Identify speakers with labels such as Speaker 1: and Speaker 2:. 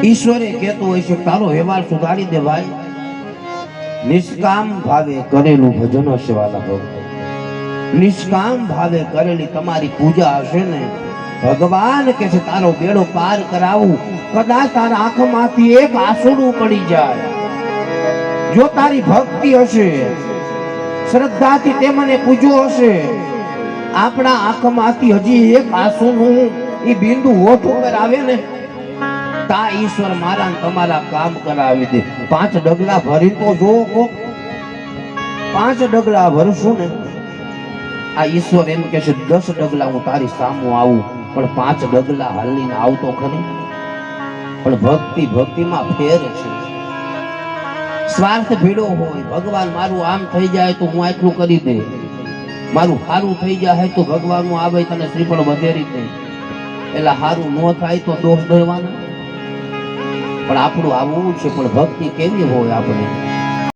Speaker 1: ઈશ્વરે કહેતો હોય છે તારો વ્યવહાર સુધારી દે ભાઈ. નિષ્કામ ભાવે કરેલું ભજન હશે વાલા ભક્તો. નિષ્કામ ભાવે કરેલી તમારી પૂજા હશે ને, ભગવાન કે છે તારો બેડો પાર કરાવું. કદાચ તારા આંખમાંથી એક આંસુડું પડી જાય, જો તારી ભક્તિ હશે, શ્રદ્ધાથી તે મને પૂજ્યો હશે, આપણા આંખમાંથી હજી એક આંસુનું એ બિંદુ હોઠ ઉપર આવે ને, તા ઈશ્વર મારા તમારા કામ કરાવી દે. 5 ડગલા ભરી તો જો કોક 5 ડગલા ભરશું ને, આ ઈશ્વર એમ કે છે 10 ડગલા હું તારી સામું આવું, પણ 5 ડગલા હાલીને આવતો ખરી. પણ ભક્તિમાં ફેર છે. સ્વાર્થ ભીડો હોય, ભગવાન મારું આમ થઈ જાય તો હું આટલું કરી દે, મારું સારું થઈ જાય તો ભગવાન નું આવે તને શ્રીફળ વધેરી દે, એટલે સારું ન થાય તો દોષ દેવાના. પણ આપણું આવું છે. પણ ભક્તિ કેવી હોય આપણે